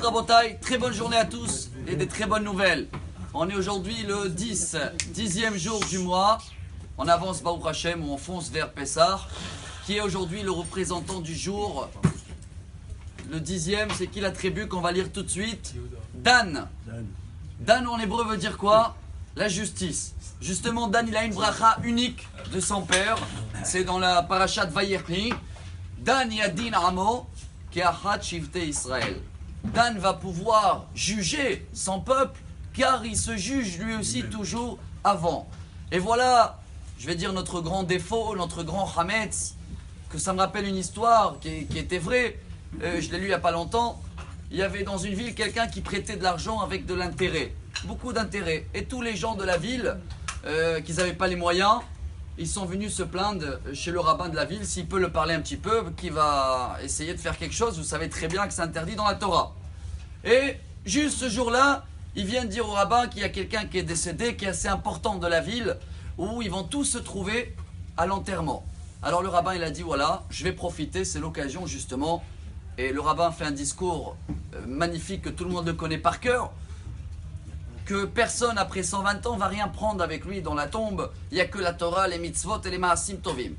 Baruch Rabotai, très bonne journée à tous et des très bonnes nouvelles. On est aujourd'hui le 10e jour du mois. On avance Baruch Hashem, on fonce vers Pessah, qui est aujourd'hui le représentant du jour. Le 10e, c'est qui l'attribut qu'on va lire tout de suite? Dan. Dan en hébreu veut dire quoi? La justice. Justement, Dan, il a une bracha unique de son père. C'est dans la parashat Vayechni. Dan yadin amo ke'achat shivtei Israël. Dan va pouvoir juger son peuple, car il se juge lui aussi toujours avant. Et voilà, je vais dire notre grand défaut, notre grand Hametz, que ça me rappelle une histoire qui était vraie. Je l'ai lu il n'y a pas longtemps. Il y avait dans une ville quelqu'un qui prêtait de l'argent avec de l'intérêt, beaucoup d'intérêt. Et tous les gens de la ville, qui n'avaient pas les moyens, ils sont venus se plaindre chez le rabbin de la ville, s'il peut le parler un petit peu, qui va essayer de faire quelque chose. Vous savez très bien que c'est interdit dans la Torah. Et juste ce jour-là, ils viennent dire au rabbin qu'il y a quelqu'un qui est décédé, qui est assez important de la ville, où ils vont tous se trouver à l'enterrement. Alors le rabbin, il a dit, voilà, je vais profiter, c'est l'occasion justement. Et le rabbin fait un discours magnifique que tout le monde le connaît par cœur, que personne après 120 ans va rien prendre avec lui dans la tombe. Il n'y a que la Torah, les mitzvot et les maasim tovim.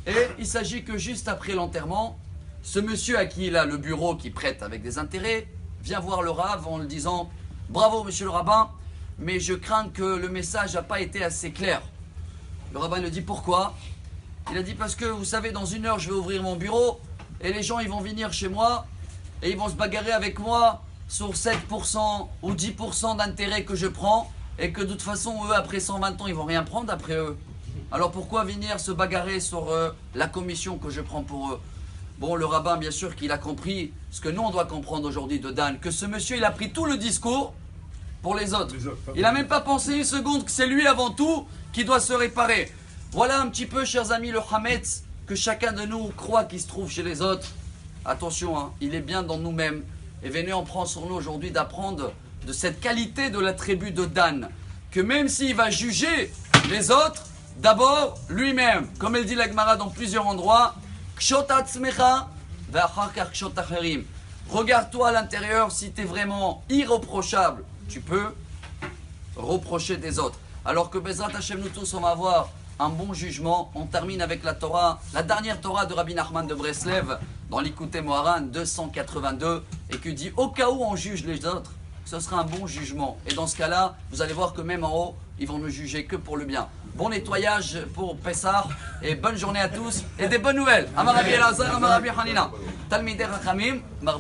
Et il s'agit que juste après l'enterrement, ce monsieur à qui il a le bureau qui prête avec des intérêts vient voir le rav en lui disant « Bravo monsieur le rabbin, mais je crains que le message n'a pas été assez clair. » Le rabbin lui dit « Pourquoi ?» Il a dit « Parce que vous savez, dans 1 heure je vais ouvrir mon bureau et les gens ils vont venir chez moi et ils vont se bagarrer avec moi sur 7% ou 10% d'intérêt que je prends, et que de toute façon eux après 120 ans ils vont rien prendre après eux. Alors pourquoi venir se bagarrer sur la commission que je prends pour eux ?» Bon, le rabbin bien sûr qu'il a compris ce que nous on doit comprendre aujourd'hui de Dan, que ce monsieur il a pris tout le discours pour les autres. Il n'a même pas pensé une seconde que c'est lui avant tout qui doit se réparer. Voilà un petit peu, chers amis, le Hametz que chacun de nous croit qu'il se trouve chez les autres. Attention, hein, il est bien dans nous-mêmes. Et venez, on prend sur nous aujourd'hui d'apprendre de cette qualité de l'attribut de Dan, que même s'il va juger les autres, d'abord lui-même, comme elle dit la Gemara dans plusieurs endroits, regarde-toi à l'intérieur, si tu es vraiment irréprochable, tu peux reprocher des autres. Alors que Bezrat Hashem, nous tous, on va avoir un bon jugement. On termine avec la Torah, la dernière Torah de Rabbi Nachman de Breslev, dans l'Ikouté Moharan 282, et qui dit au cas où on juge les autres, ce sera un bon jugement. Et dans ce cas-là, vous allez voir que même en haut, ils vont ne juger que pour le bien. Bon nettoyage pour Pessah et bonne journée à tous et des bonnes nouvelles. Amar Rabbi Elazar, Amar Rabbi Hanina, Talmidei Chachamim.